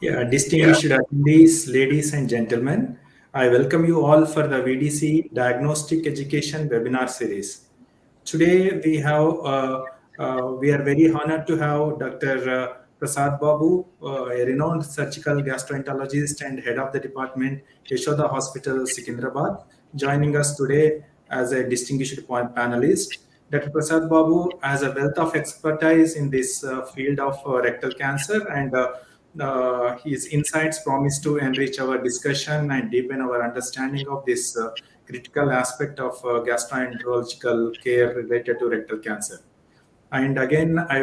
Yeah, distinguished attendees, ladies and gentlemen, I welcome you all for the VDC Diagnostic Education webinar series. Today we are very honored to have Dr. Prasad Babu, a renowned surgical gastroenterologist and head of the department, Yashoda Hospital, Secunderabad, joining us today as a distinguished panelist. Dr. Prasad Babu has a wealth of expertise in this field of rectal cancer, and his insights promise to enrich our discussion and deepen our understanding of this critical aspect of gastroenterological care related to rectal cancer. And again, I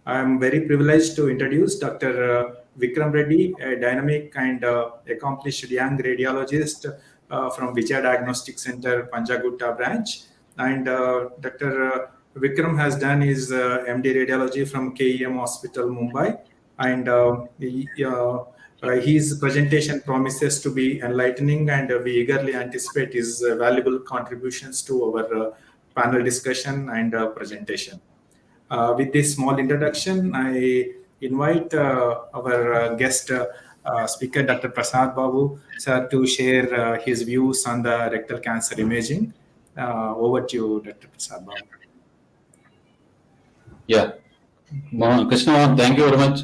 am very privileged to introduce Dr. Vikram Reddy, a dynamic and accomplished young radiologist from Vijaya Diagnostic Center, Panjagutta branch. And Dr. Vikram has done his MD radiology from KEM Hospital, Mumbai. And his presentation promises to be enlightening, and we eagerly anticipate his valuable contributions to our panel discussion and presentation. With this small introduction, I invite our guest speaker, Dr. Prasad Babu, sir, to share his views on the rectal cancer imaging. Over to you, Dr. Prasad Babu. Yeah. Krishna, thank you very much.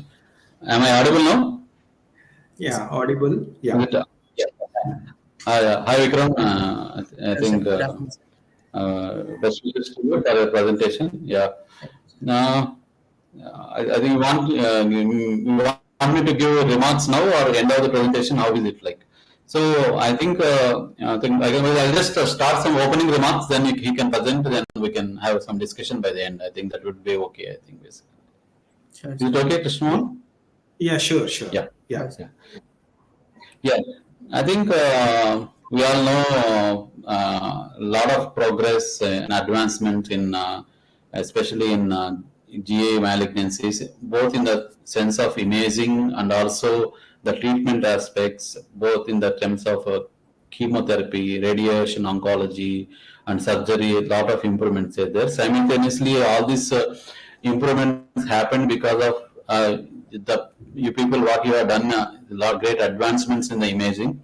Am I audible now? Yeah, audible. Yeah. Hi, Vikram. I think best wishes to you for the presentation. Yeah. Now, I think you want me to give remarks now or end of the presentation? How is it like? So I think I'll just start some opening remarks. Then he can present. Then we can have some discussion by the end. I think that would be okay. I think basically. Sure. Is it okay, Krishna? Yeah, sure. Yeah. I think we all know a lot of progress and advancement in, especially in GA malignancies, both in the sense of imaging and also the treatment aspects, both in the terms of chemotherapy, radiation, oncology, and surgery. A lot of improvements are there. Simultaneously, all these improvements happen because of you people, what you have done, a lot of great advancements in the imaging.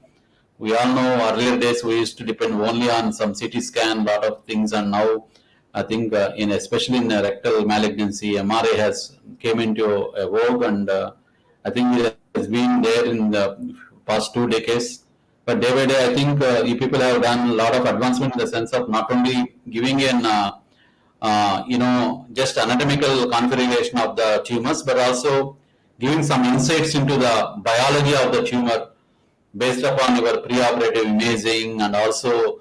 We all know earlier days we used to depend only on some CT scan, lot of things, and now I think especially in rectal malignancy, MRI has came into a vogue, and I think it has been there in the past 2 decades. But day by day, I think you people have done a lot of advancement in the sense of not only giving an just anatomical configuration of the tumors, but also giving some insights into the biology of the tumor based upon your preoperative imaging, and also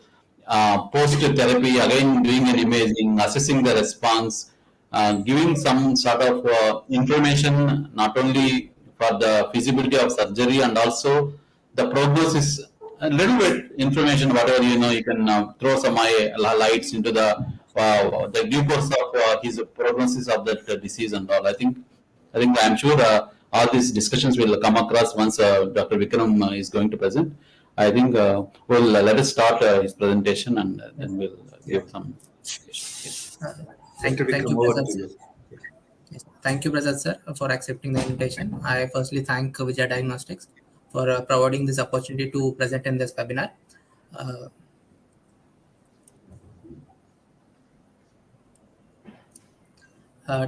post-therapy, again doing an imaging, assessing the response, giving some sort of information not only for the feasibility of surgery and also the prognosis, a little bit information, whatever you can throw some lights into the due course of his prognosis of that disease and all. I think I'm sure all these discussions will come across once Dr. Vikram is going to present. I think we'll let us start his presentation, and then we'll give some. Thank you, Prasad sir. Yes, thank you, Prasad sir, for accepting the invitation. I firstly thank Vijaya Diagnostics for providing this opportunity to present in this webinar.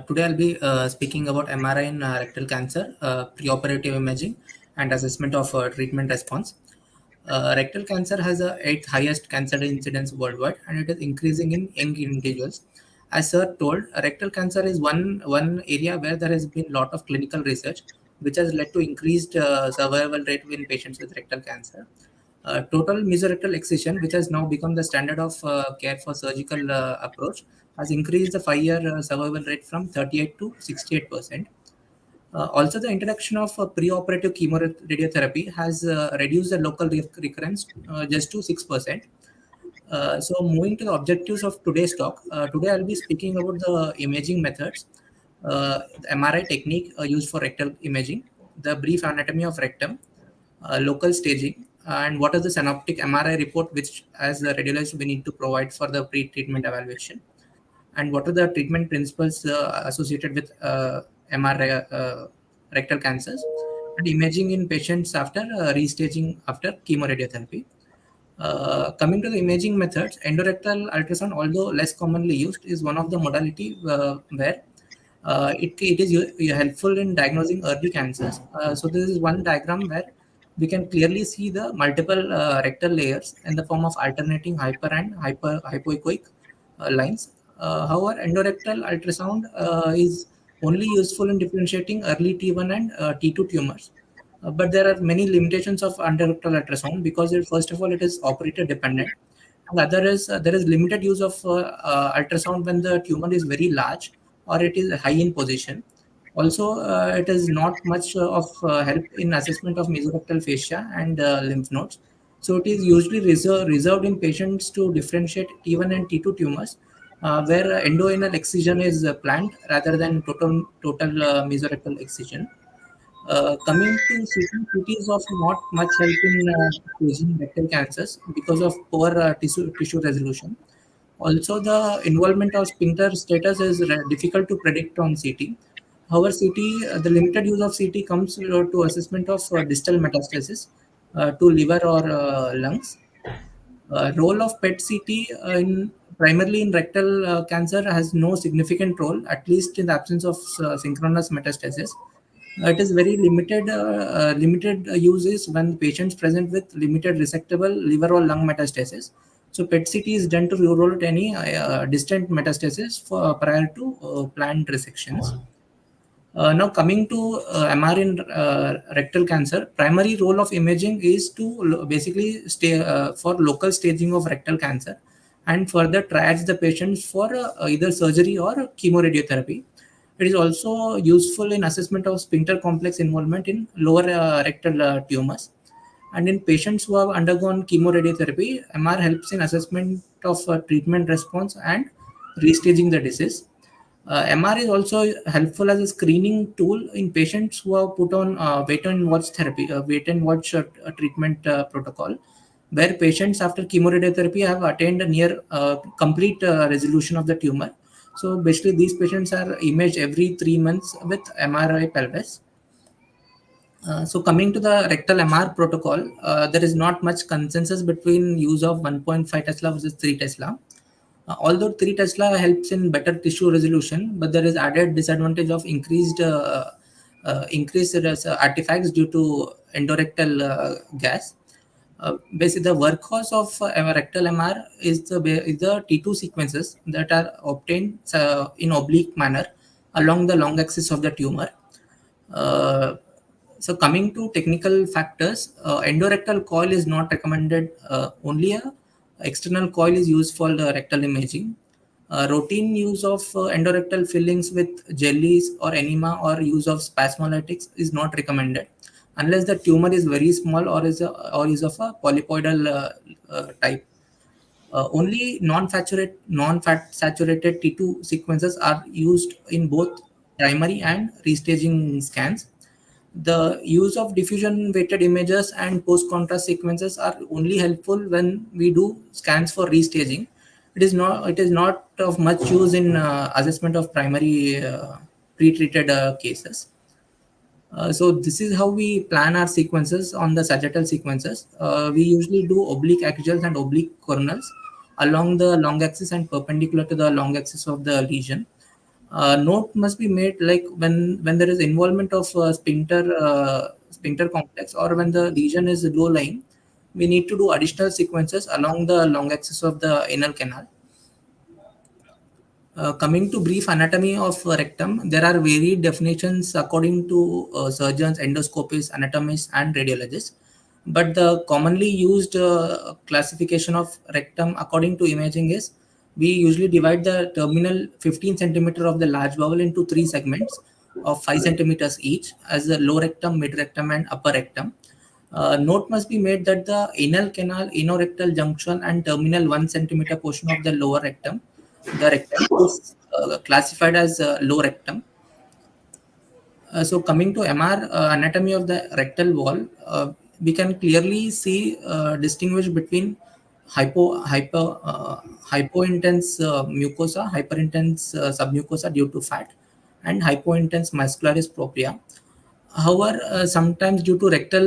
Today I'll be speaking about MRI in rectal cancer, preoperative imaging, and assessment of treatment response. Rectal cancer has the 8th highest cancer incidence worldwide, and it is increasing in young individuals. As sir told, rectal cancer is one area where there has been a lot of clinical research, which has led to increased survival rate in patients with rectal cancer. Total mesorectal excision, which has now become the standard of care for surgical approach, has increased the 5-year survival rate from 38 to 68%. Also, the introduction of preoperative chemoradiotherapy has reduced the local recurrence just to 6%. So, moving to the objectives of today's talk, today I'll be speaking about the imaging methods, the MRI technique used for rectal imaging, the brief anatomy of rectum, local staging, and what is the synoptic MRI report which, as the radiologist, we need to provide for the pre-treatment evaluation, and what are the treatment principles associated with MRI rectal cancers, and imaging in patients after restaging after chemoradiotherapy. Coming to the imaging methods, endorectal ultrasound, although less commonly used, is one of the modality where it is helpful in diagnosing early cancers. So this is one diagram where we can clearly see the multiple rectal layers in the form of alternating hyper and hypoechoic lines. However, endorectal ultrasound is only useful in differentiating early T1 and T2 tumors. But there are many limitations of endorectal ultrasound because first of all, it is operator dependent. And other is there is limited use of ultrasound when the tumor is very large or it is high in position. Also, it is not much of help in assessment of mesorectal fascia and lymph nodes. So it is usually reserved in patients to differentiate T1 and T2 tumors, where endoanal excision is planned rather than total mesorectal excision. Coming to CT, CT is of not much help in staging rectal cancers because of poor tissue resolution. Also, the involvement of sphincter status is difficult to predict on CT. However, CT, the limited use of CT comes to assessment of distal metastasis to liver or lungs. Role of PET-CT in primarily in rectal cancer has no significant role, at least in the absence of synchronous metastasis. It is very limited uses when patients present with limited resectable liver or lung metastasis. So PET-CT is done to rule out any distant metastasis prior to planned resections. Now coming to MR in rectal cancer, primary role of imaging is to basically stay for local staging of rectal cancer and further triage the patients for either surgery or chemoradiotherapy. It is also useful in assessment of sphincter complex involvement in lower rectal tumors. And in patients who have undergone chemoradiotherapy, MR helps in assessment of treatment response and restaging the disease. MR is also helpful as a screening tool in patients who have put on wait and watch therapy, wait and watch treatment protocol, where patients after chemoradiotherapy have attained a near complete resolution of the tumor. So basically, these patients are imaged every 3 months with MRI pelvis. So coming to the rectal MR protocol, there is not much consensus between use of 1.5 Tesla versus 3 Tesla. Although 3 Tesla helps in better tissue resolution, but there is added disadvantage of increased artifacts due to endorectal gas. Basically, the workhorse of rectal MR is the T2 sequences that are obtained in oblique manner along the long axis of the tumor. Uh, so coming to technical factors, endorectal coil is not recommended. Only a external coil is used for the rectal imaging. Routine use of endorectal fillings with jellies or enema or use of spasmolytics is not recommended unless the tumor is very small or is of a polypoidal type. Only non-fat saturated T2 sequences are used in both primary and restaging scans. The use of diffusion weighted images and post contrast sequences are only helpful when we do scans for restaging. It is not of much use in assessment of primary pre-treated cases. So this is how we plan our sequences on the sagittal sequences. We usually do oblique axials and oblique coronals along the long axis and perpendicular to the long axis of the lesion. Note must be made like when there is involvement of sphincter complex or when the lesion is low lying, we need to do additional sequences along the long axis of the anal canal. Coming to brief anatomy of rectum, there are varied definitions according to surgeons, endoscopists, anatomists, and radiologists. But the commonly used classification of rectum according to imaging is we usually divide the terminal 15 centimeter of the large bowel into 3 segments of 5 centimeters each as the low rectum, mid rectum, and upper rectum. Note must be made that the anal canal, anorectal junction, and terminal 1 centimeter portion of the lower rectum, the rectum, is classified as low rectum. So coming to MR anatomy of the rectal wall, we can clearly see distinguish between hypointense mucosa, hyperintense submucosa due to fat, and hypointense muscularis propria. However, sometimes due to rectal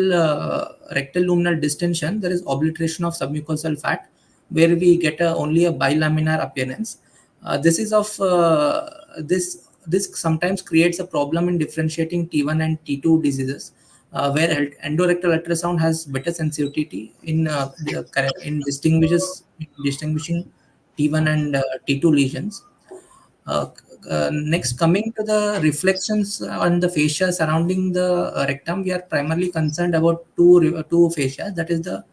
luminal distension, there is obliteration of submucosal fat, where we get only a bilaminar appearance. This is of this sometimes creates a problem in differentiating T1 and T2 diseases, where endorectal ultrasound has better sensitivity in distinguishing T1 and T2 lesions. Uh, Next, coming to the reflections on the fascia surrounding the rectum, we are primarily concerned about two fascia, that is the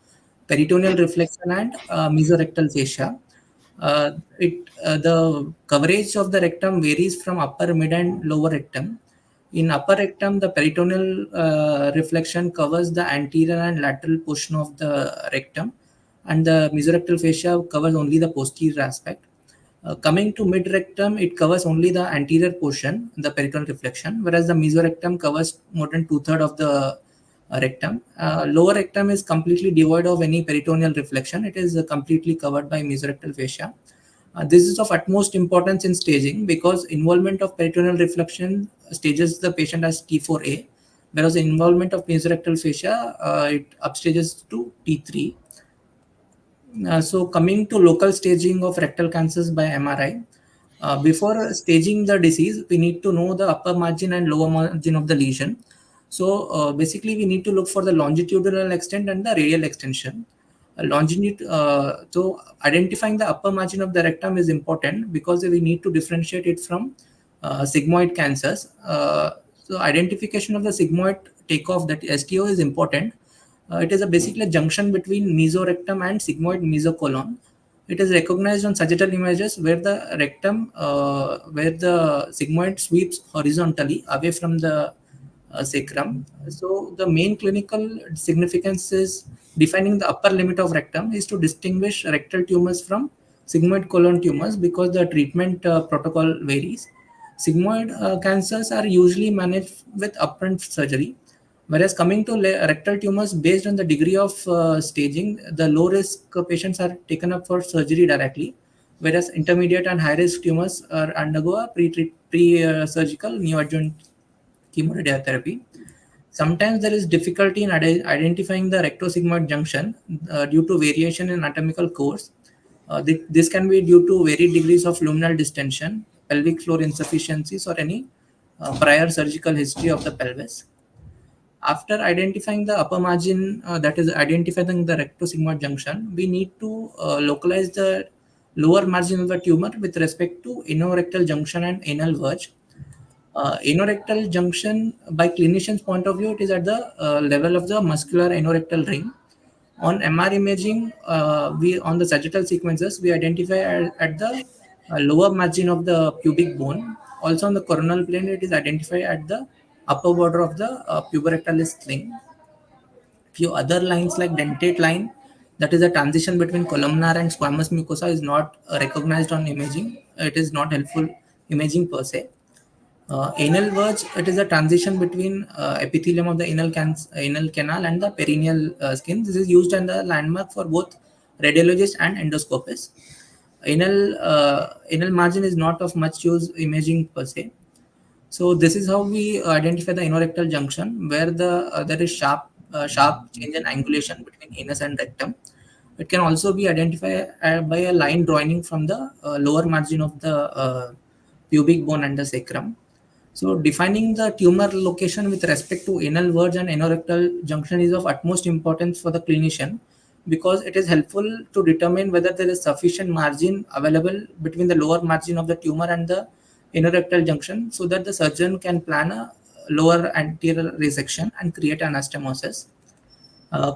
peritoneal reflection and mesorectal fascia. The coverage of the rectum varies from upper, mid, and lower rectum. In upper rectum, the peritoneal reflection covers the anterior and lateral portion of the rectum, and the mesorectal fascia covers only the posterior aspect. Coming to mid rectum, it covers only the anterior portion, the peritoneal reflection, whereas the mesorectum covers more than two-thirds of the rectum. Lower rectum is completely devoid of any peritoneal reflection. It is completely covered by mesorectal fascia. This is of utmost importance in staging because involvement of peritoneal reflection stages the patient as T4A, whereas the involvement of mesorectal fascia it upstages to T3. So coming to local staging of rectal cancers by MRI, before staging the disease, we need to know the upper margin and lower margin of the lesion. So basically, we need to look for the longitudinal extent and the radial extension. So identifying the upper margin of the rectum is important because we need to differentiate it from sigmoid cancers. So identification of the sigmoid takeoff, that STO, is important. It is basically a junction between mesorectum and sigmoid mesocolon. It is recognized on sagittal images where where the sigmoid sweeps horizontally away from the sacrum. So the main clinical significance is defining the upper limit of rectum is to distinguish rectal tumors from sigmoid colon tumors because the treatment protocol varies. Sigmoid cancers are usually managed with upfront surgery, whereas coming to rectal tumors, based on the degree of staging, the low risk patients are taken up for surgery directly, whereas intermediate and high risk tumors are undergo a pre-surgical neoadjuvant chemoradiotherapy. Sometimes there is difficulty in identifying the rectosigmoid junction due to variation in anatomical course. This can be due to varied degrees of luminal distension, pelvic floor insufficiencies, or any prior surgical history of the pelvis. After identifying the upper margin, that is identifying the rectosigmoid junction, we need to localize the lower margin of the tumor with respect to anorectal junction and anal verge. Anorectal junction, by clinician's point of view, it is at the level of the muscular anorectal ring. On MR imaging, we on the sagittal sequences, we identify at the lower margin of the pubic bone. Also on the coronal plane, it is identified at the upper border of the puborectalis sling. Few other lines like dentate line, that is a transition between columnar and squamous mucosa, is not recognized on imaging. It is not helpful imaging per se. Anal verge, it is a transition between epithelium of the anal canal and the perineal skin. This is used as a landmark for both radiologists and endoscopists. Anal margin is not of much use imaging per se. So this is how we identify the anorectal junction, where there is sharp change in angulation between anus and rectum. It can also be identified by a line joining from the lower margin of the pubic bone and the sacrum. So defining the tumor location with respect to anal verge and anorectal junction is of utmost importance for the clinician because it is helpful to determine whether there is sufficient margin available between the lower margin of the tumor and the anorectal junction so that the surgeon can plan a lower anterior resection and create anastomosis.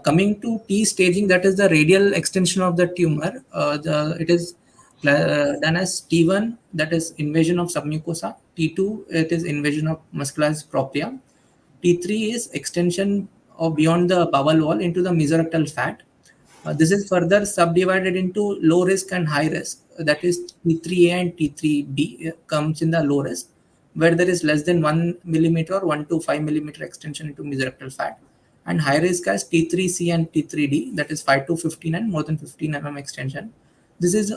Coming to T staging, that is the radial extension of the tumor. It is done as T1, that is invasion of submucosa. T2, it is invasion of muscularis propria. T3 is extension of beyond the bowel wall into the mesorectal fat. This is further subdivided into low risk and high risk. That is T3A and T3B comes in the low risk, where there is less than 1 millimeter or 1 to 5 millimeter extension into mesorectal fat. And high risk as T3C and T3D, that is 5 to 15 and more than 15 mm extension. This is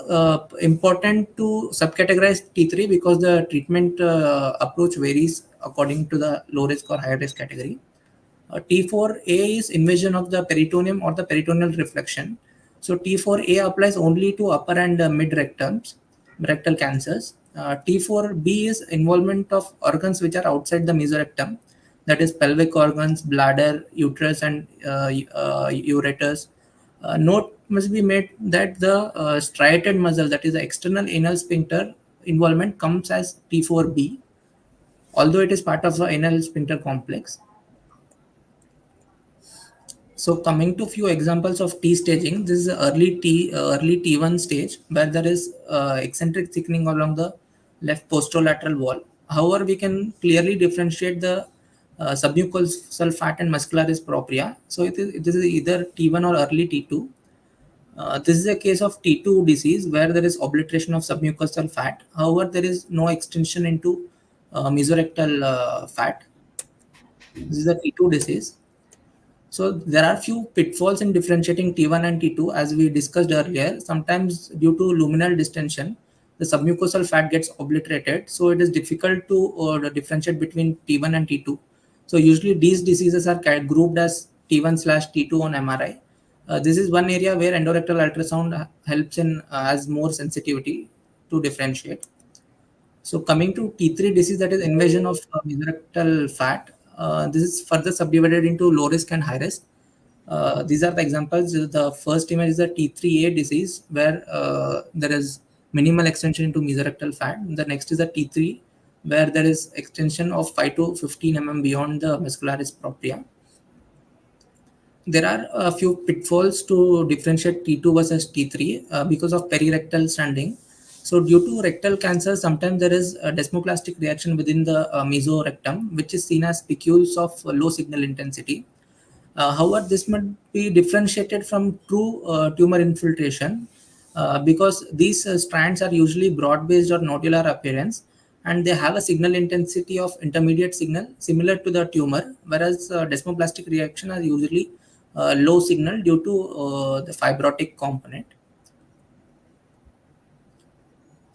important to subcategorize T3 because the treatment approach varies according to the low risk or high risk category. T4A is invasion of the peritoneum or the peritoneal reflection. So T4A applies only to upper and mid rectums, rectal cancers. T4B is involvement of organs which are outside the mesorectum, that is pelvic organs, bladder, uterus, and ureters. Note must be made that the striated muscle, that is the external anal sphincter involvement, comes as T4B, although it is part of the anal sphincter complex. So coming to few examples of T staging, this is early T1 stage where there is eccentric thickening along the left posterolateral wall. However, we can clearly differentiate the submucosal fat and muscularis propria. So this is either T1 or early T2. This is a case of T2 disease where there is obliteration of submucosal fat. However, there is no extension into mesorectal fat. This is a T2 disease. So there are few pitfalls in differentiating T1 and T2 as we discussed earlier. Sometimes due to luminal distension, the submucosal fat gets obliterated. So it is difficult to differentiate between T1 and T2. So usually these diseases are grouped as T1/T2 on MRI. This is one area where endorectal ultrasound helps in has more sensitivity to differentiate. So coming to T3 disease, that is invasion of mesorectal fat. This is further subdivided into low risk and high risk. These are the examples. The first image is the T3A disease, where there is minimal extension into mesorectal fat. The next is the T3, where there is extension of 5 to 15 beyond the muscularis propria. There are a few pitfalls to differentiate T2 versus T3 because of perirectal standing. So due to rectal cancer, sometimes there is a desmoplastic reaction within the mesorectum, which is seen as spicules of low signal intensity. However, this must be differentiated from true tumor infiltration because these strands are usually broad-based or nodular appearance, and they have a signal intensity of intermediate signal similar to the tumor, whereas desmoplastic reaction are usually low signal due to the fibrotic component.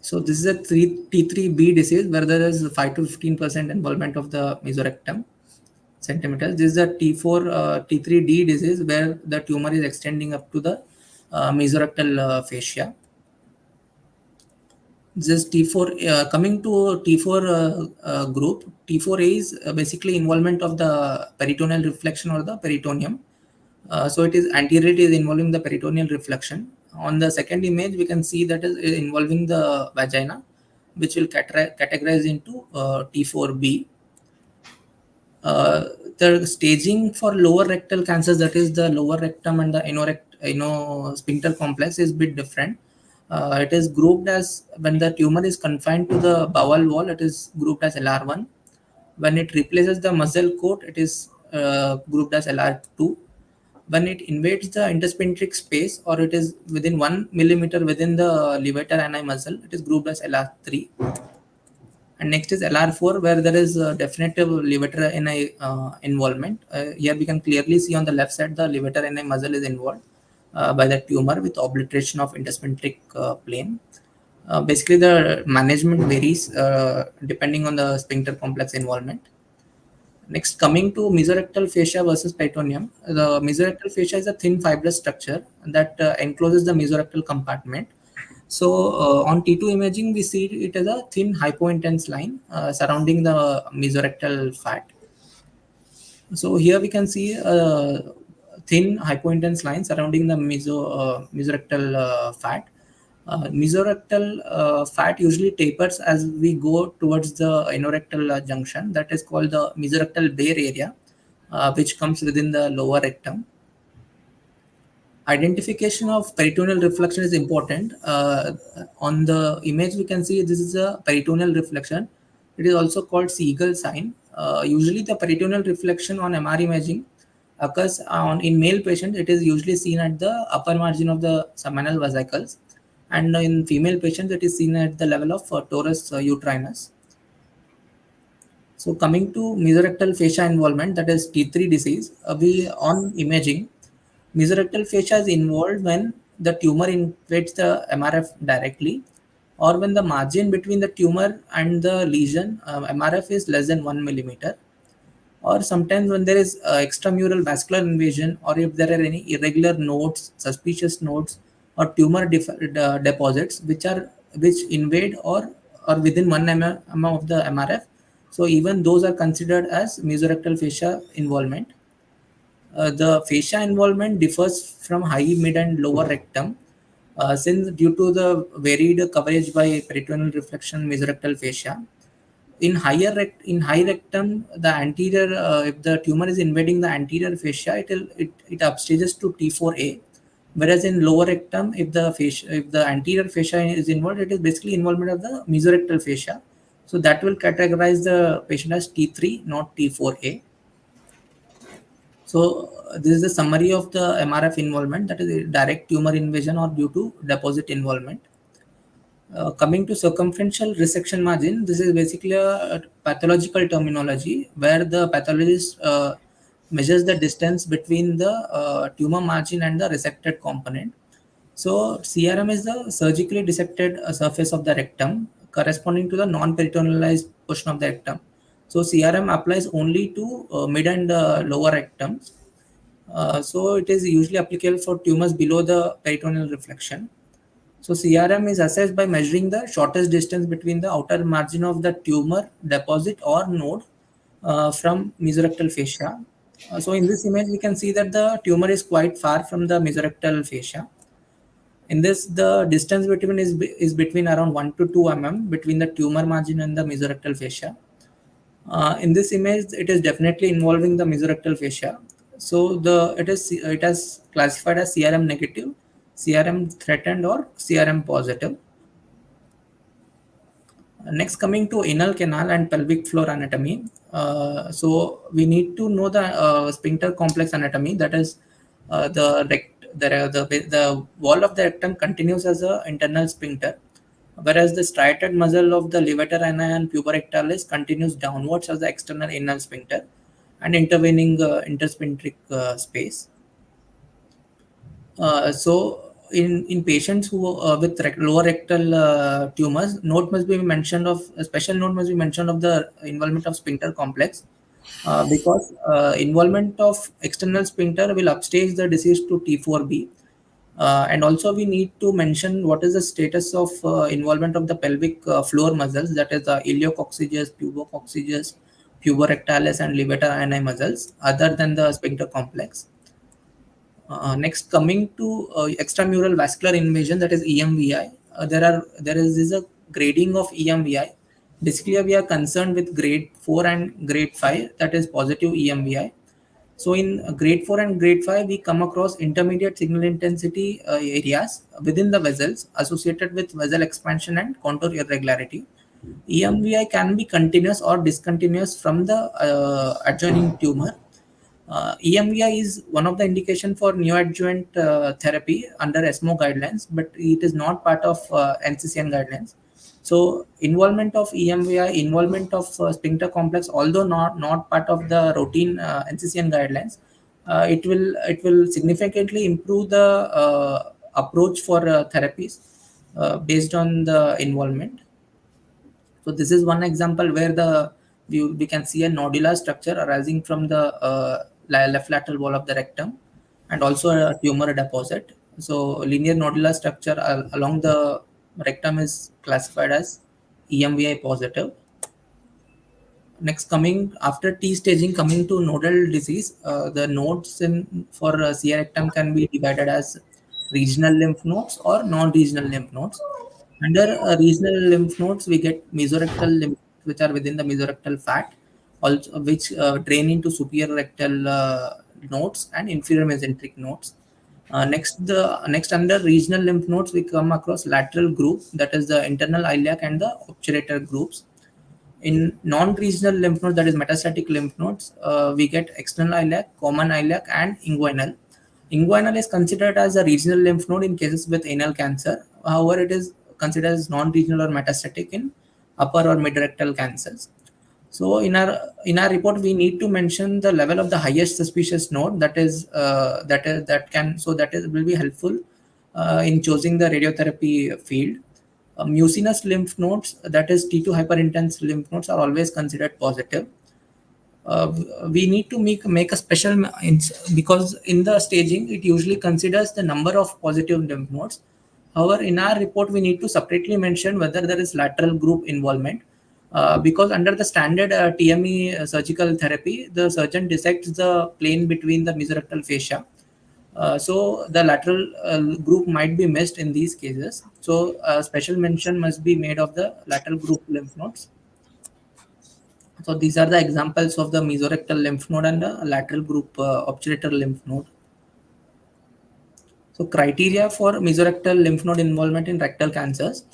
So this is a T3B disease where there is 5 to 15% involvement of the mesorectum centimeters. This is a T3D disease where the tumor is extending up to the mesorectal fascia. This is T4. Coming to T4 group, T4A is basically involvement of the peritoneal reflection or the peritoneum. So it is anteriorly is involving the peritoneal reflection. On the second image, we can see that is involving the vagina, which will categorize into T4B. The staging for lower rectal cancers, that is the lower rectum and the sphincter complex, is a bit different. It is grouped as when the tumor is confined to the bowel wall, it is grouped as LR1. When it replaces the muscle coat, it is grouped as LR2. When it invades the intersphincteric space or it is within 1 millimeter within the levator ani muscle, it is grouped as LR3. And next is LR4, where there is a definitive levator ani involvement. Here we can clearly see on the left side the levator ani muscle is involved by the tumor with obliteration of intersphincteric plane. Basically, the management varies depending on the sphincter complex involvement. Next, coming to mesorectal fascia versus peritoneum. The mesorectal fascia is a thin fibrous structure that encloses the mesorectal compartment. So on T2 imaging, we see it as a thin hypointense line surrounding the mesorectal fat. So here we can see a thin hypointense line surrounding the mesorectal fat. Mesorectal fat usually tapers as we go towards the anorectal junction, that is called the mesorectal bare area, which comes within the lower rectum. Identification of peritoneal reflection is important. On the image, we can see this is a peritoneal reflection. It is also called Siegel sign. Usually, the peritoneal reflection on MR imaging occurs in male patients. It is usually seen at the upper margin of the seminal vesicles, and in female patients, it is seen at the level of torus utrinus. So coming to mesorectal fascia involvement, that is T3 disease, we on imaging, mesorectal fascia is involved when the tumor invades the MRF directly, or when the margin between the tumor and the lesion MRF is less than 1 millimeter, or sometimes when there is extramural vascular invasion, or if there are any irregular nodes, suspicious nodes, or tumor deposits which invade or within 1 mm of the MRF. So even those are considered as mesorectal fascia involvement. The fascia involvement differs from high, mid, and lower rectum, since due to the varied coverage by peritoneal reflection mesorectal fascia. In high rectum, the anterior, if the tumor is invading the anterior fascia, it upstages to T4A. Whereas in lower rectum, if the anterior fascia is involved, it is basically involvement of the mesorectal fascia. So that will categorize the patient as T3, not T4A. So this is the summary of the MRF involvement, that is a direct tumor invasion or due to deposit involvement. Coming to circumferential resection margin, this is basically a pathological terminology where the pathologist measures the distance between the tumor margin and the resected component. So CRM is the surgically dissected surface of the rectum corresponding to the non-peritonealized portion of the rectum. So CRM applies only to mid and lower rectum. So it is usually applicable for tumors below the peritoneal reflection. So CRM is assessed by measuring the shortest distance between the outer margin of the tumor deposit or node from mesorectal fascia. So in this image, we can see that the tumor is quite far from the mesorectal fascia. In this, the distance between is between around 1 to 2 mm between the tumor margin and the mesorectal fascia. In this image, it is definitely involving the mesorectal fascia. So it has classified as CRM negative, CRM threatened, or CRM positive. Next, coming to anal canal and pelvic floor anatomy. So we need to know the sphincter complex anatomy. That is, the wall of the rectum continues as an internal sphincter, whereas the striated muscle of the levator ani and puborectalis continues downwards as the external anal sphincter and intervening intersphincteric space. So in patients who with lower rectal tumors, note must be mentioned of a special note must be mentioned of the involvement of sphincter complex, because involvement of external sphincter will upstage the disease to T4B. And also we need to mention what is the status of involvement of the pelvic floor muscles, that is the iliococcygeus, pubococcygeus, puborectalis, and levator ani muscles, other than the sphincter complex. Next, coming to extramural vascular invasion, that is EMVI. There is a grading of EMVI. Basically, we are concerned with grade 4 and grade 5, that is positive EMVI. So in grade 4 and grade 5, we come across intermediate signal intensity areas within the vessels associated with vessel expansion and contour irregularity. EMVI can be continuous or discontinuous from the adjoining tumor. EMVI is one of the indication for neoadjuvant therapy under ESMO guidelines, but it is not part of NCCN guidelines. So involvement of EMVI, involvement of sphincter complex, although not part of the routine NCCN guidelines, it will significantly improve the approach for therapies based on the involvement. So this is one example where we can see a nodular structure arising from the left lateral wall of the rectum, and also a tumor deposit. So linear nodular structure along the rectum is classified as EMVI positive. Next, coming after T staging, coming to nodal disease, the nodes for CR rectum can be divided as regional lymph nodes or non-regional lymph nodes. Under regional lymph nodes, we get mesorectal lymph, which are within the mesorectal fat, also which drain into superior rectal nodes and inferior mesenteric nodes. Next under regional lymph nodes, we come across lateral group, that is the internal iliac and the obturator groups. In non-regional lymph nodes, that is metastatic lymph nodes, we get external iliac, common iliac, and inguinal. Inguinal is considered as a regional lymph node in cases with anal cancer. However, it is considered as non-regional or metastatic in upper or mid-rectal cancers. So in our report, we need to mention the level of the highest suspicious node, that will be helpful in choosing the radiotherapy field. Mucinous lymph nodes, that is T2 hyperintense lymph nodes, are always considered positive. uh, we need to make a special because in the staging it usually considers the number of positive lymph nodes. However, in our report we need to separately mention whether there is lateral group involvement, because under the standard TME surgical therapy, the surgeon dissects the plane between the mesorectal fascia. So the lateral group might be missed in these cases. So special mention must be made of the lateral group lymph nodes. So these are the examples of the mesorectal lymph node and the lateral group obturator lymph node. So criteria for mesorectal lymph node involvement in rectal cancers.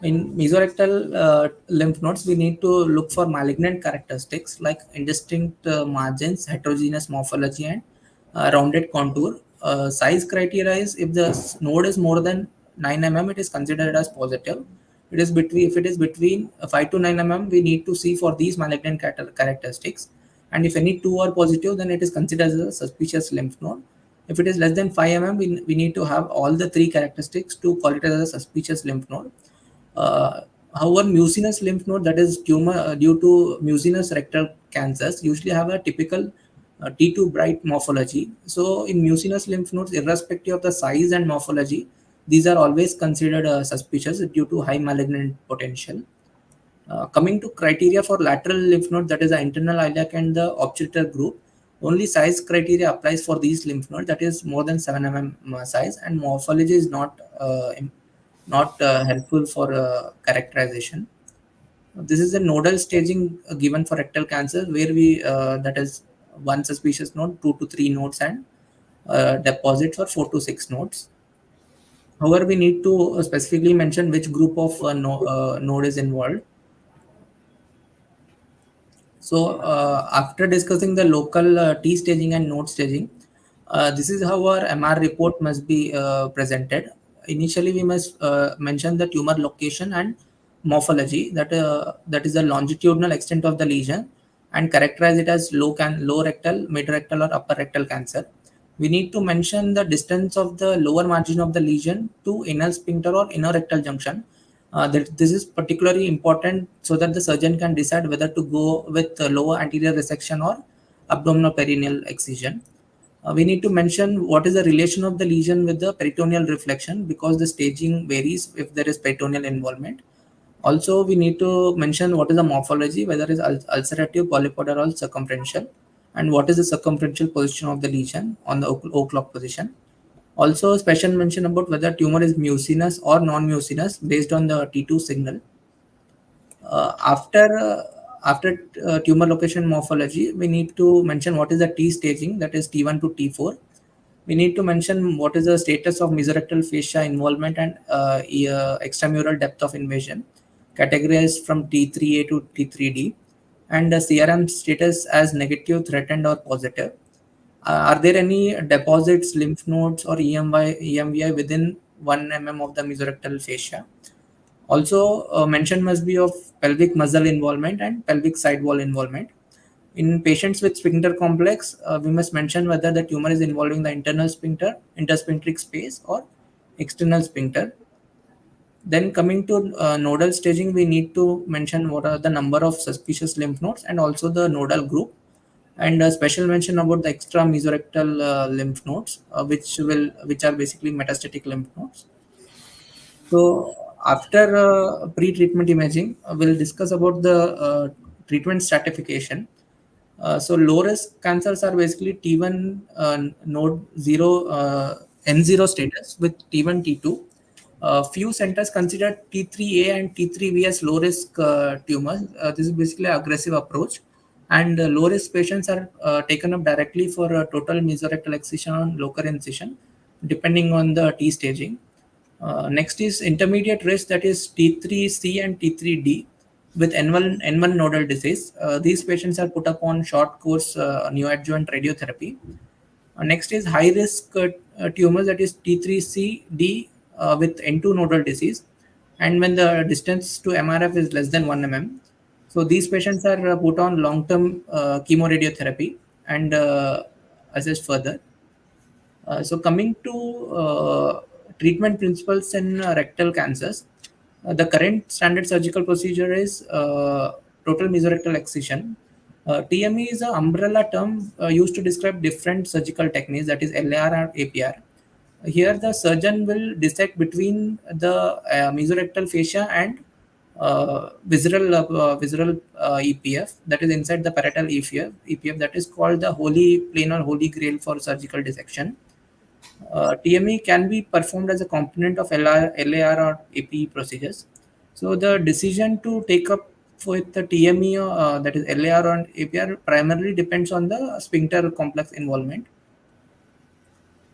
In mesorectal lymph nodes, we need to look for malignant characteristics like indistinct margins, heterogeneous morphology, and rounded contour. Size criteria is if the node is more than 9 mm, it is considered as positive. It is between If it is between 5 to 9 mm, we need to see for these malignant characteristics. And if any two are positive, then it is considered as a suspicious lymph node. If it is less than 5 mm, we need to have all the three characteristics to call it as a suspicious lymph node. However, mucinous lymph node, that is tumor due to mucinous rectal cancers, usually have a typical T2 bright morphology. So, in mucinous lymph nodes, irrespective of the size and morphology, these are always considered suspicious due to high malignant potential. Coming to criteria for lateral lymph node, that is the internal iliac and the obturator group, only size criteria applies for these lymph nodes, that is more than 7 mm size, and morphology is not helpful for characterization. This is the nodal staging given for rectal cancer, where we that is one suspicious node, 2 to 3 nodes, and deposits for 4 to 6 nodes. However, we need to specifically mention which group of node is involved. So after discussing the local T staging and node staging, this is how our MR report must be presented. Initially, we must mention the tumor location and morphology, that is the longitudinal extent of the lesion, and characterize it as low rectal, mid rectal, or upper rectal cancer. We need to mention the distance of the lower margin of the lesion to inner sphincter or inner rectal junction. This is particularly important so that the surgeon can decide whether to go with lower anterior resection or abdominal perineal excision. We need to mention what is the relation of the lesion with the peritoneal reflection, because the staging varies if there is peritoneal involvement. Also, we need to mention what is the morphology, whether it is ulcerative, polypoidal, or circumferential, and what is the circumferential position of the lesion on the o'clock position. Also, special mention about whether tumor is mucinous or non-mucinous based on the T2 signal. After tumor location morphology, we need to mention what is the T staging, that is T1 to T4. We need to mention what is the status of mesorectal fascia involvement and extramural depth of invasion, categorized from T3A to T3D, and the CRM status as negative, threatened, or positive. Are there any deposits, lymph nodes, or EMVI within 1 mm of the mesorectal fascia? Also, mention must be of pelvic muscle involvement and pelvic side wall involvement. In patients with sphincter complex, we must mention whether the tumor is involving the internal sphincter, intersphincteric space, or external sphincter. Then coming to nodal staging, we need to mention what are the number of suspicious lymph nodes and also the nodal group, and a special mention about the extra mesorectal lymph nodes, which are basically metastatic lymph nodes. So after pre-treatment imaging, we'll discuss about the treatment stratification. So low risk cancers are basically T1 node 0 N0 status with T1 T2. Few centers consider T3A and T3B as low risk tumors. This is basically an aggressive approach, and low risk patients are taken up directly for a total mesorectal excision or local incision, depending on the T staging. Next is intermediate risk, that is T3C and T3D with N1 nodal disease. These patients are put up on short course neoadjuvant radiotherapy. Next is high risk tumors, that is T3CD with N2 nodal disease, and when the distance to MRF is less than 1 mm. So these patients are put on long-term chemoradiotherapy and assessed further. So coming to treatment principles in rectal cancers. The current standard surgical procedure is total mesorectal excision. TME is an umbrella term used to describe different surgical techniques, that is LAR and APR. Here, the surgeon will dissect between the mesorectal fascia and visceral EPF, that is inside the parietal EPF, that is called the holy plane or holy grail for surgical dissection. TME can be performed as a component of LAR or APE procedures. So the decision to take up with the TME, that is LAR or APR, primarily depends on the sphincter complex involvement.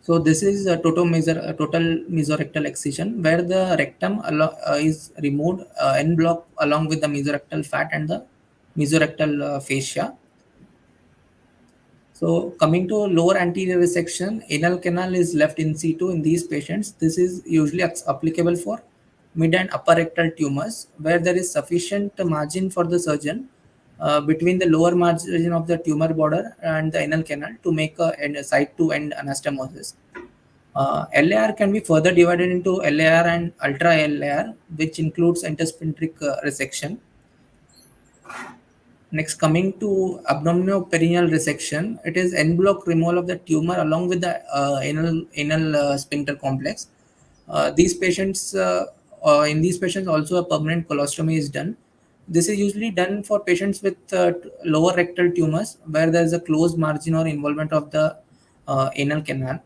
So this is a total mesorectal excision, where the rectum is removed en bloc along with the mesorectal fat and the mesorectal fascia. So coming to lower anterior resection, anal canal is left in situ in these patients. This is usually applicable for mid and upper rectal tumors, where there is sufficient margin for the surgeon between the lower margin of the tumor border and the anal canal to make a side to end anastomosis. LAR can be further divided into LAR and ultra LAR, which includes intersphincteric resection. Next, coming to abdominoperineal resection, it is en bloc removal of the tumor along with the anal sphincter complex. In these patients, also a permanent colostomy is done. This is usually done for patients with lower rectal tumors, where there is a closed margin or involvement of the anal canal.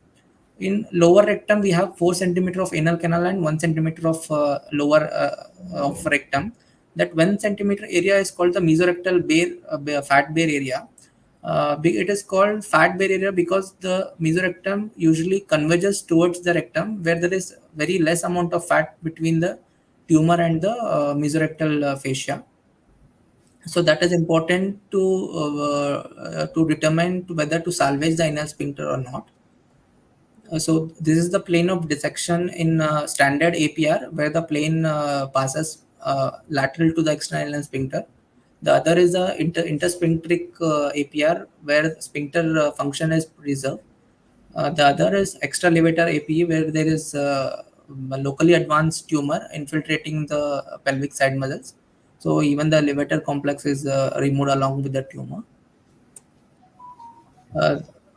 In lower rectum, we have 4 centimeter of anal canal and 1 centimeter of lower of rectum. That 1 centimeter area is called the mesorectal fat bear area. It is called fat bear area because the mesorectum usually converges towards the rectum, where there is very less amount of fat between the tumor and the mesorectal fascia. So that is important to determine whether to salvage the anal sphincter or not. So this is the plane of dissection in standard APR, where the plane passes lateral to the external anal sphincter. The other is a intersphincteric APR, where sphincter function is preserved. The other is extralevator APE, where there is a locally advanced tumor infiltrating the pelvic side muscles. So even the levator complex is removed along with the tumor.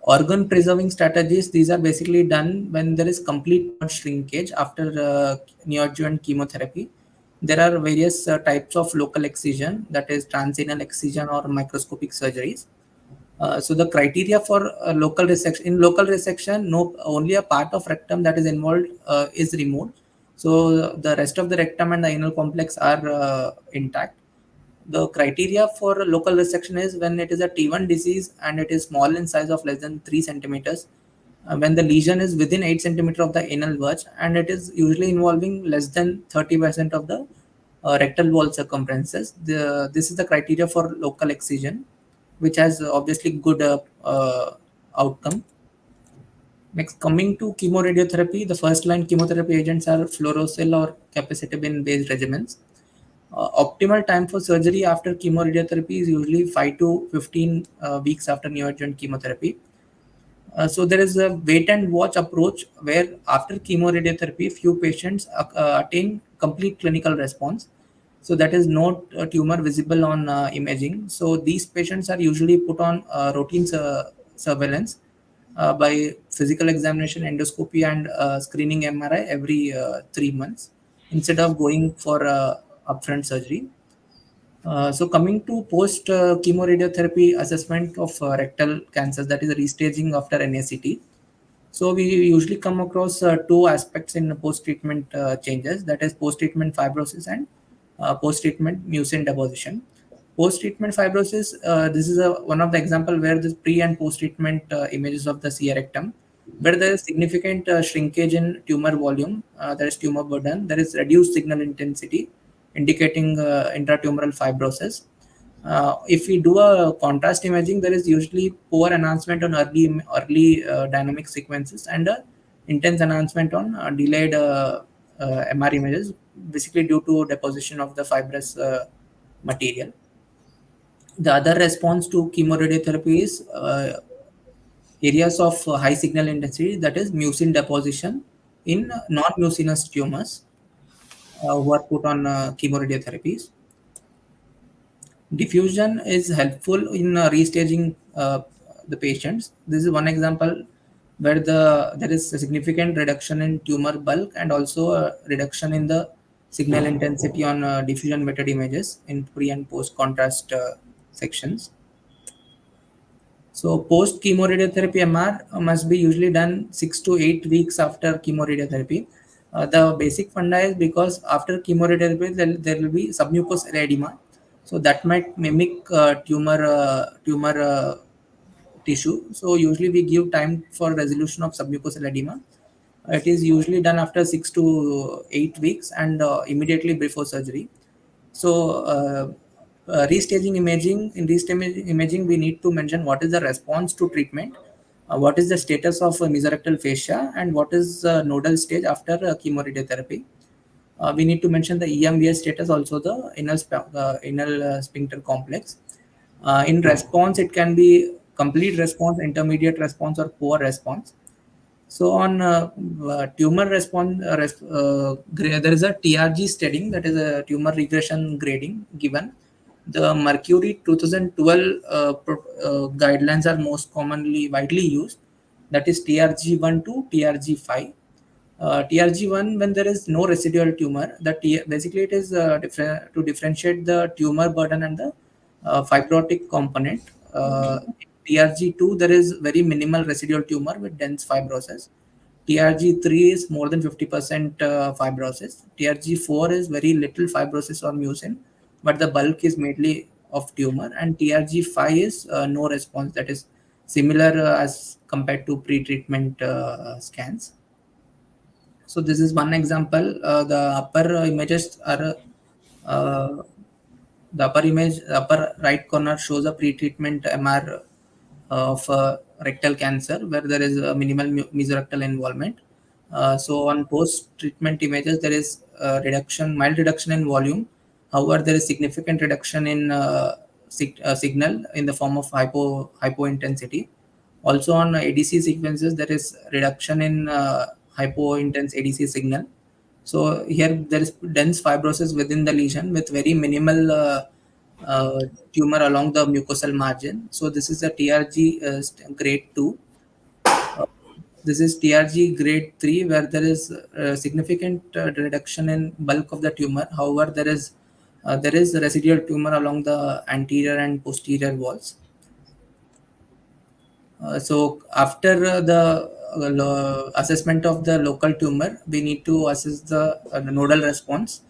Organ preserving strategies, these are basically done when there is complete shrinkage after neoadjuvant chemotherapy. There are various types of local excision, that is transanal excision or microscopic surgeries. So the criteria for local resection, only a part of rectum that is involved is removed. So the rest of the rectum and the anal complex are intact. The criteria for local resection is when it is a T1 disease and it is small in size of less than 3 centimeters, when the lesion is within 8 centimeter of the anal verge, and it is usually involving less than 30% of the rectal wall circumferences. This is the criteria for local excision, which has obviously good outcome. Next, coming to chemoradiotherapy, the first line chemotherapy agents are fluorouracil or capecitabine based regimens. Optimal time for surgery after chemoradiotherapy is usually 5 to 15 weeks after neoadjuvant chemotherapy. So there is a wait and watch approach, where after chemoradiotherapy, few patients attain complete clinical response. So that is no tumor visible on imaging. So these patients are usually put on routine surveillance by physical examination, endoscopy, and screening MRI every 3 months instead of going for upfront surgery. So coming to post chemoradiotherapy assessment of rectal cancers, that is restaging after NACT. So we usually come across two aspects in post-treatment changes, that is post-treatment fibrosis and post-treatment mucin deposition. Post-treatment fibrosis, this is one of the example where the pre and post-treatment images of the CA rectum, where there is significant shrinkage in tumor volume, there is tumor burden, there is reduced signal intensity, indicating intratumoral fibrosis. If we do a contrast imaging, there is usually poor enhancement on early dynamic sequences and intense enhancement on delayed MR images, basically due to deposition of the fibrous material. The other response to chemoradiotherapy is areas of high signal intensity, that is mucin deposition in non-mucinous tumors who are put on chemoradiotherapies. Diffusion is helpful in restaging the patients. This is one example where there is a significant reduction in tumor bulk and also a reduction in the signal intensity on diffusion method images in pre and post contrast sections. So post chemoradiotherapy MR must be usually done 6 to 8 weeks after chemoradiotherapy. The basic funda is because after chemoradiotherapy there will be submucosal edema, so that might mimic tumor tissue. So usually we give time for resolution of submucosal edema. It is usually done after 6 to 8 weeks and immediately before surgery. So, restaging imaging, in restaging imaging, we need to mention what is the response to treatment, what is the status of mesorectal fascia, and what is the nodal stage after chemoradiotherapy. We need to mention the EMVS status, also the anal sphincter complex. In response, it can be complete response, intermediate response, or poor response. So on tumor response, there is a TRG studying, that is a tumor regression grading given. The Mercury 2012 guidelines are most commonly widely used. That is TRG1 to TRG5. TRG1 when there is no residual tumor. Basically it is to differentiate the tumor burden and the fibrotic component. TRG2 there is very minimal residual tumor with dense fibrosis. TRG3 is more than 50% fibrosis. TRG4 is very little fibrosis or mucin, but the bulk is mainly of tumor. And TRG5 is no response, that is similar as compared to pre-treatment scans. So this is one example. The upper images are uh, the upper right corner shows a pre-treatment MR of rectal cancer where there is a minimal mesorectal involvement. So on post-treatment images, there is mild reduction in volume. However, there is significant reduction in signal in the form of hypointensity. Also on ADC sequences, there is reduction in hypointense ADC signal. So here there is dense fibrosis within the lesion with very minimal uh, tumor along the mucosal margin. So this is a TRG grade 2. Uh, this is TRG grade 3 where there is significant reduction in bulk of the tumor. However, there is residual tumor along the anterior and posterior walls. So after the assessment of the local tumor, we need to assess the nodal response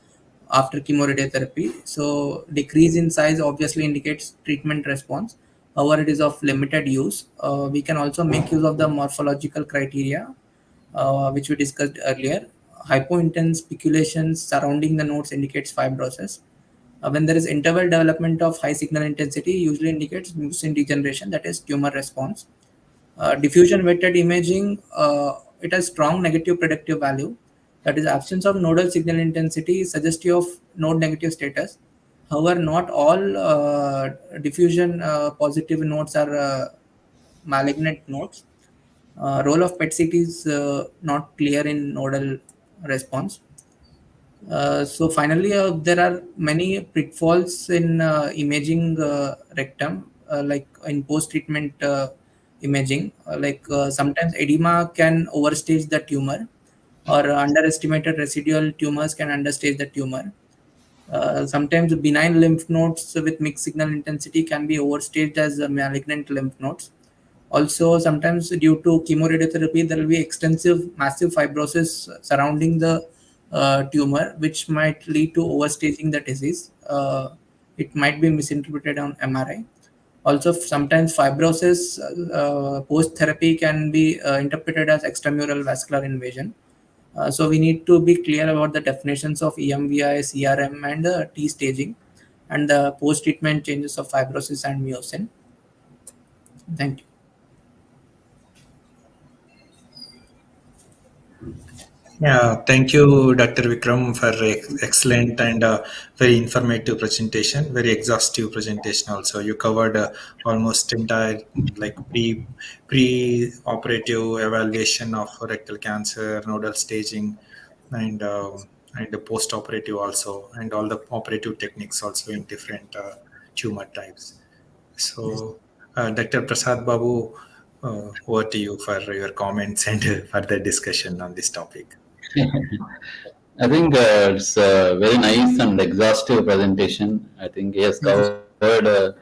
after chemoradiotherapy. So decrease in size obviously indicates treatment response. However, it is of limited use. We can also make use of the morphological criteria, which we discussed earlier. Hypointense speculations surrounding the nodes indicates fibrosis. When there is interval development of high signal intensity, usually indicates mucin degeneration, that is tumor response. Diffusion weighted imaging, it has strong negative predictive value. That is absence of nodal signal intensity is suggestive of node negative status. However, not all diffusion positive nodes are malignant nodes. Role of PET CT is not clear in nodal response. So finally, there are many pitfalls in imaging rectum, like in post-treatment imaging. Sometimes edema can overstage the tumor, or underestimated residual tumors can understage the tumor. Sometimes benign lymph nodes with mixed signal intensity can be overstaged as malignant lymph nodes. Also, sometimes due to chemoradiotherapy, there will be extensive, massive fibrosis surrounding the tumor, which might lead to overstaging the disease. It might be misinterpreted on MRI. Also, sometimes fibrosis post therapy can be interpreted as extramural vascular invasion. So we need to be clear about the definitions of EMVI, CRM, and T staging, and the post-treatment changes of fibrosis and mucin. Thank you. Yeah, thank you, Dr. Vikram, for excellent and very informative presentation, very exhaustive presentation. Also, you covered almost entire like pre-operative evaluation of rectal cancer, nodal staging, and the post-operative also, and all the operative techniques also in different tumor types. So, Dr. Prasad Babu, over to you for your comments and further discussion on this topic. I think it's a very nice and exhaustive presentation. I think he has Thank you. covered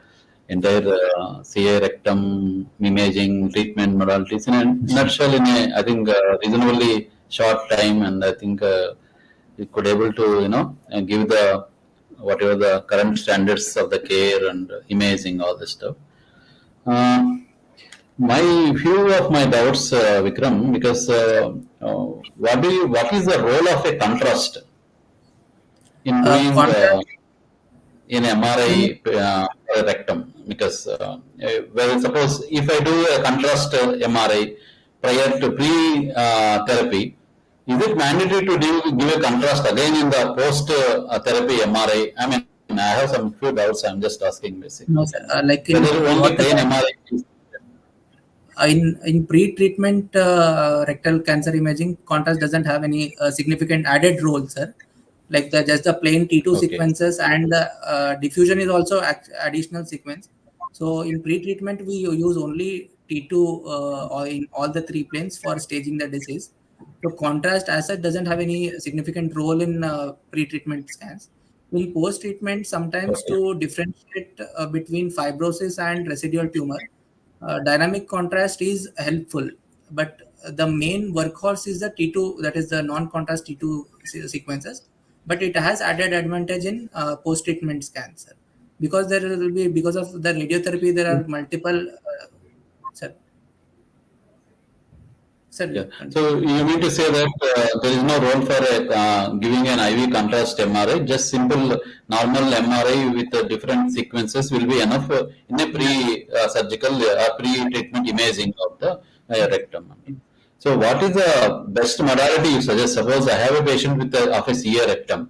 entire CA rectum imaging treatment modalities in a nutshell in a I think reasonably short time, and I think he could able to give the whatever the current standards of the care and imaging all this stuff. Uh, my few of my doubts, Vikram, because what is the role of a contrast in doing Contrast in MRI in rectum? Because well, suppose if I do a contrast MRI prior to pre therapy, is it mandatory to give a contrast again in the post therapy MRI? I mean, I have some few doubts. I'm just asking basically. no, sir. Like in Whether only what the plain MRI is in pre-treatment rectal cancer imaging, contrast doesn't have any significant added role, sir. Like just the plain T2 okay. sequences, and the diffusion is also additional sequence. So in pre-treatment, we use only T2 or in all the three planes for staging the disease. So contrast as such doesn't have any significant role in pre-treatment scans. In post-treatment, sometimes Okay. to differentiate between fibrosis and residual tumor, dynamic contrast is helpful, but the main workhorse is the T2, that is the non-contrast T2 sequences. But it has added advantage in post-treatment scans, sir. Because there will be, because of the radiotherapy, there are multiple. Sir, sir, Yeah. you So continue. you mean to say that there is no role for giving an IV contrast MRI? Just simple normal MRI with different sequences will be enough in a Yeah. pre-surgical pre-treatment imaging of the Yes. rectum. So what is the best modality you suggest? Suppose I have a patient with of a CA rectum.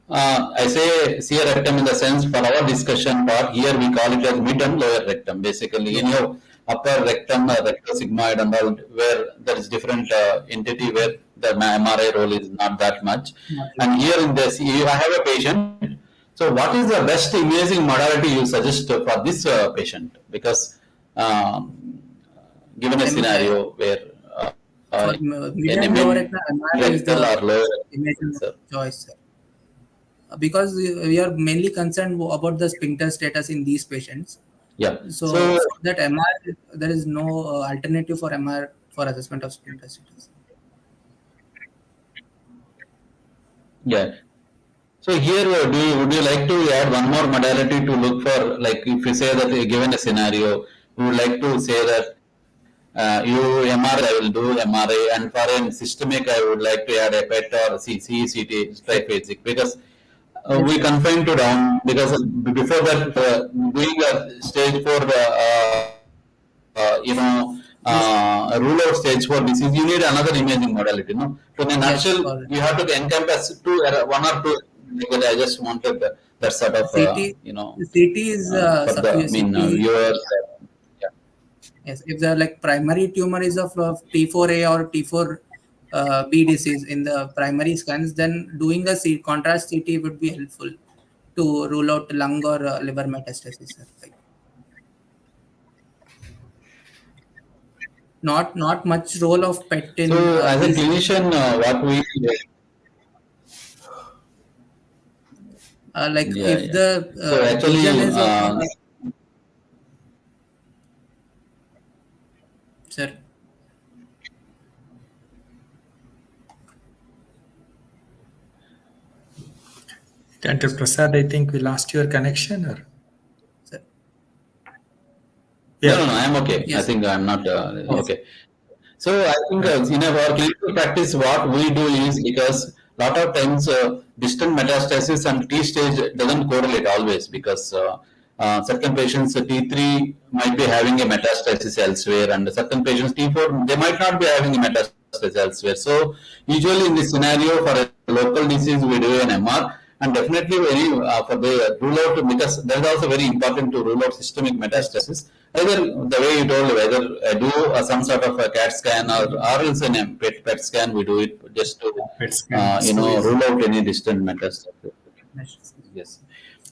I say CA rectum in the sense for our discussion part here we call it as mid and lower rectum. Basically, Yes. anyhow, upper rectum, rectosigmoid and all where there is different entity where the MRI role is not that much. Not And required. here in this, I have a patient. So what is the best imaging modality you suggest for this patient? Because given a scenario where For in mid a and mid lower rectal, MRI is rectal the or lower image of rectal, choice, sir. Because we are mainly concerned about the sphincter status in these patients. yeah. So So for that MR, there is no alternative for MR for assessment of sphincter status. yeah. So here, would you like to add one more modality to look for, like if you say that given a scenario, you would like to say that you MRI, I will do MRI, and for a systemic, I would like to add a PET or CECT Yes, triphasic because yes, we sir. confine to down because before that doing a stage 4 Yes, rule out stage 4 disease, you need another imaging modality, no? So in a nutshell, yes. For you have to encompass one or two. Like I just wanted that sort of CT, CT is for the I mean CT. viewers. Yeah. Yes, if the like primary tumor is of T4A or T4 B disease in the primary scans, then doing a contrast CT would be helpful to rule out lung or liver metastasis, sir. Like, not much role of PET in So as a these. clinician, what we Like yeah, if yeah. the So lesion actually, is of sir. Dr. Prasad, I think we lost your connection. Or Sir. no, no, yeah, no, I'm okay. I Yes, think I'm not yes, okay. So I think yeah. in our clinical practice, what we do is because lot of times distant metastasis and T stage doesn't correlate always because certain patients T3 might be having a metastasis elsewhere and certain patients T4 they might not be having a metastasis. metastasis elsewhere. So usually in this scenario for a local disease we do an MR, and definitely very for the rule out, because that is also very important to rule out systemic metastasis. Either the way you told, whether do some sort of a CAT scan or else in a PET scan, we do it just to PET scan. rule out any distant metastasis. Yes.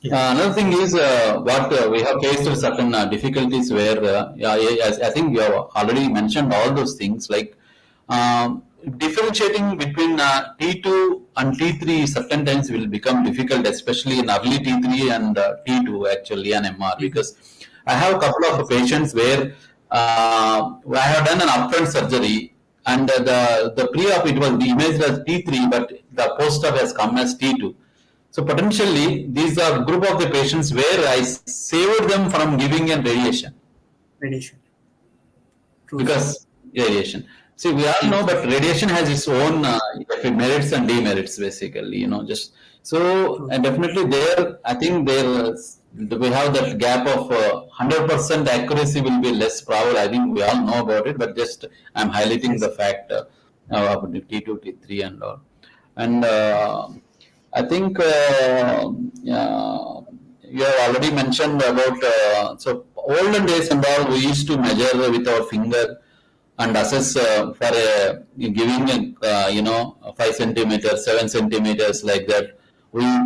Another thing is what we have faced certain difficulties where I think you have already mentioned all those things, like differentiating between T2 and T3 certain times will become difficult, especially in early T3 and T2 actually an MR, because I have a couple of patients where I have done an upfront surgery, and the pre-op it was imaged as T3, but the post-op has come as T2. So potentially, these are group of the patients where I saved them from giving a radiation. Radiation. True. Because radiation. See, we all know, but radiation has its own merits and demerits, basically. Just so, and definitely there, I think we have that gap of 100% accuracy will be less probable. I think we all know about it, but just I'm highlighting the fact of T2, T3 and all. And I think you have already mentioned about so olden days and all, we used to measure with our finger and assess for giving 5 centimeters, 7 centimeters like that.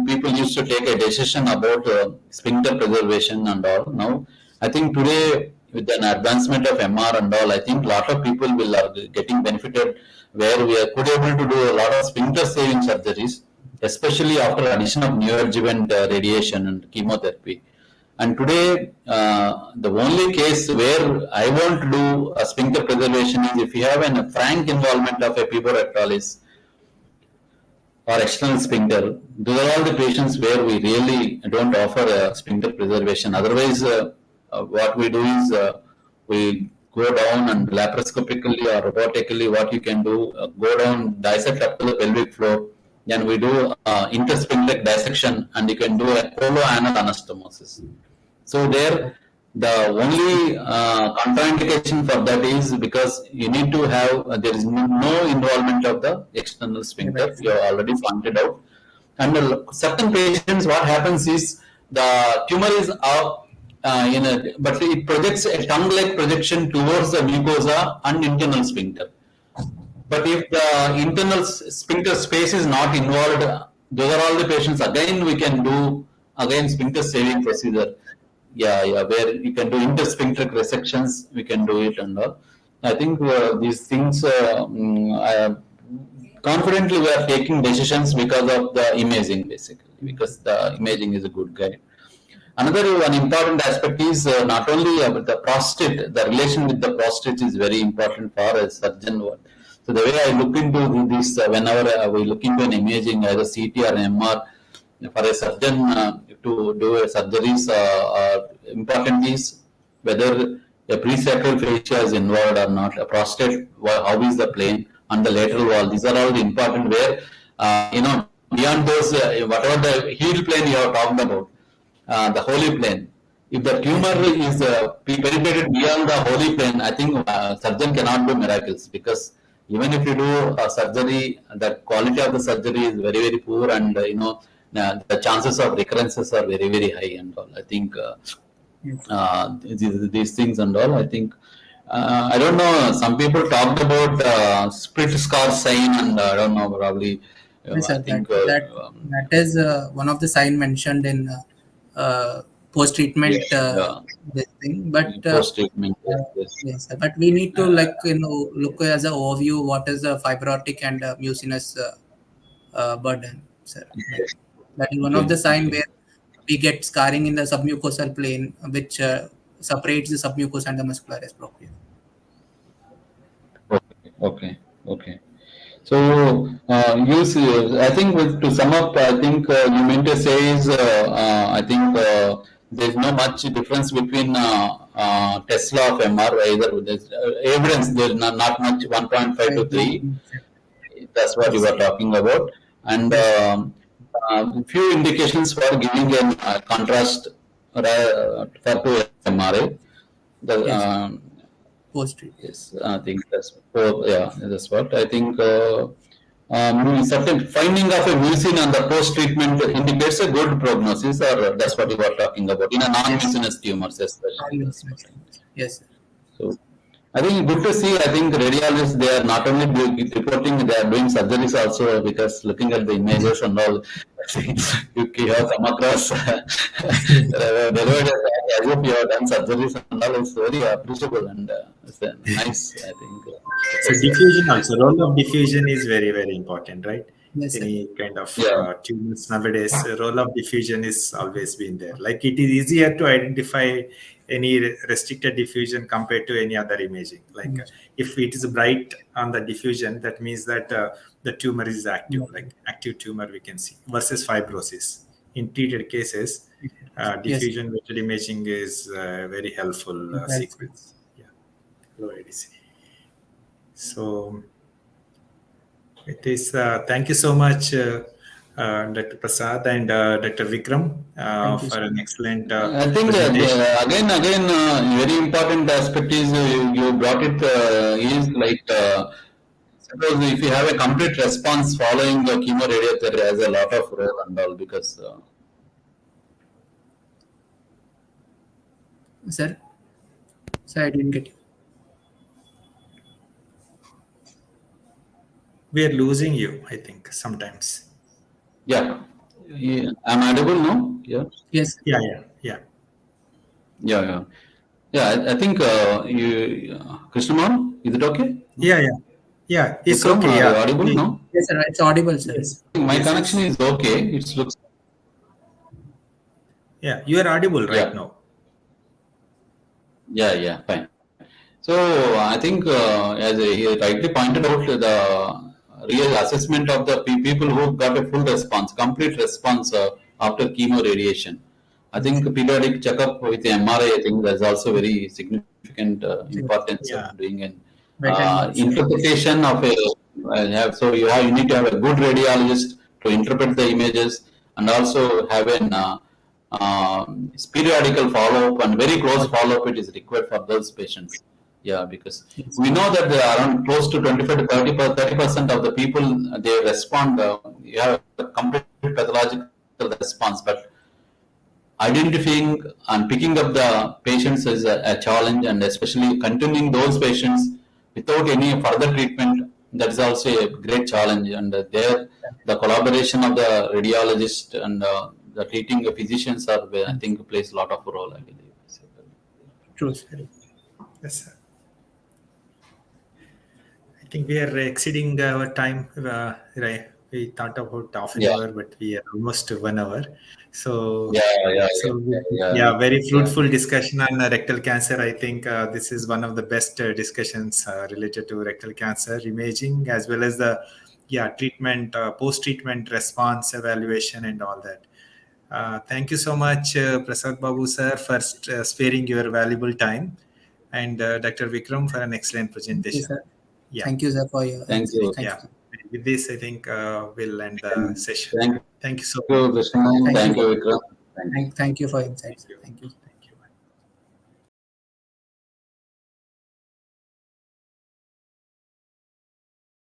People used to take a decision about sphincter preservation and all. Now I think today with an advancement of MR and all, I think a lot of people will are getting benefited where we could able to do a lot of sphincter saving surgeries, especially after addition of neoadjuvant radiation and chemotherapy. And today, the only case where I want to do a sphincter preservation is if you have a frank involvement of a puborectalis or external sphincter. Those are all the patients where we really don't offer a sphincter preservation. Otherwise, what we do is we go down and laparoscopically or robotically, what you can do, go down, dissect up to the pelvic floor. Then we do intersphincteric dissection, and you can do a coloanal anastomosis. So there, the only contraindication for that is because you need to have, there is no involvement of the external sphincter, you have already pointed out. And certain patients, what happens is the tumor is out, but it projects a tongue-like projection towards the mucosa and internal sphincter. But if the internal sphincter space is not involved, those are all the patients. Again, we can do sphincter saving procedure. Where you can do intersphincteric resections, we can do it and all. I think these things, confidently we are taking decisions because of the imaging, basically, because the imaging is a good guide. Another one important aspect is not only about the prostate, the relation with the prostate is very important for a surgeon. So the way I look into this, whenever we look into an imaging, either CT or MR, for a surgeon to do a surgeries, important is whether a presacral fascia is involved or not, a prostate, how is the plane, and the lateral wall. These are all the important where, beyond those, whatever the heel plane you have talked about, the holy plane, if the tumor is penetrated beyond the holy plane, I think surgeon cannot do miracles, because even if you do a surgery, the quality of the surgery is very, very poor, and the chances of recurrences are very, very high and all. I think these things and all, I think, I don't know, some people talked about split scar sign, and I don't know, probably, Yes, I think that is one of the sign mentioned in post-treatment this thing, but post-treatment, yes, sir. But we need to look as an overview what is the fibrotic and mucinous burden, sir. That is one of the sign where we get scarring in the submucosal plane, which separates the submucous and the muscularis propria. Okay. So, I think to sum up, I think you meant to say is, I think there's no much difference between Tesla of MR, either there's evidence, there's not much 1.5 to 3. That's what you were talking about. And few indications for giving a contrast for to MRI. post-treatment. Yes, I think that's what I think. Certain finding of a mucin on the post-treatment indicates a good prognosis, or that's what you were talking about in a Yes, non-mucinous tumors, especially. That's what non-mucinous I tumors. Yes, sir. So I think good to see. I think radiologists, they are not only reporting, they are doing surgeries also, because looking at the images and all, you have come across delivered as if you have done surgeries and all. It's very appreciable, and it's nice. I think So because diffusion also, role of diffusion is very, very important, right? Yes, sir. Any kind of yeah, tumors nowadays, role of diffusion is always been there. Like it is easier to identify any restricted diffusion compared to any other imaging. Like if it is bright on the diffusion, that means that the tumor is active, like active tumor we can see versus fibrosis. In treated cases, Yes, diffusion weighted imaging is very helpful it helps. sequence. Yeah, low ADC. So it is. Thank you so much, Dr. Prasad and Dr. Vikram, Thank you for so an much. excellent I think presentation. again, very important aspect is you brought it is like suppose if you have a complete response following the chemoradiotherapy has a lot of role and all, because Sir, sir, I didn't get you. We are losing you, I think, sometimes. yeah, I'm audible now. Yeah, Yes, Yeah, yeah, yeah, yeah, yeah, yeah. I think Krishna, is it okay? No? yeah, yeah, yeah. It's Vikram, okay. are you Yeah, audible now? yes, sir. It's audible, sir. yes, My yes, connection yes. is okay. It looks Yeah, you are audible right yeah, now. yeah, yeah, fine. So I think, as he rightly pointed out, the real assessment of the people who got a full response, complete response after chemo radiation. I Yes, think periodic checkup with the MRI, I think there's also very significant yes. importance of Yeah, doing an Better news. interpretation of a. So you need to have a good radiologist to interpret the images, and also have an periodical follow-up and very close follow-up it is required for those patients. Yeah, because Yes, we know that there are around close to 25 to 30% of the people they respond. You have a complete pathological response, but identifying and picking up the patients is a challenge, and especially continuing those patients without any further treatment, that is also a great challenge. And there, the collaboration of the radiologist and the treating physicians are, I think, plays a lot of role, I believe. true, sir. yes, sir. I think we are exceeding our time. Right. We thought about half an Yeah, hour, but we are almost 1 hour. So, yeah, yeah, so yeah, yeah, very yeah, fruitful discussion on rectal cancer. I think this is one of the best discussions related to rectal cancer imaging, as well as the treatment, post-treatment response evaluation, and all that. Thank you so much, Prasad Babu sir, for sparing your valuable time, and Dr. Vikram for an excellent Thank you, presentation. sir. Yeah. Thank you, sir, for your thank insight. you. Thank Yeah. you, sir. With this, I think we'll end the session. Thank Thank you so much. you, Krishna. Thank you Thank for you, Vikram. Thank you. thank you for Thank insights. you. Thank you.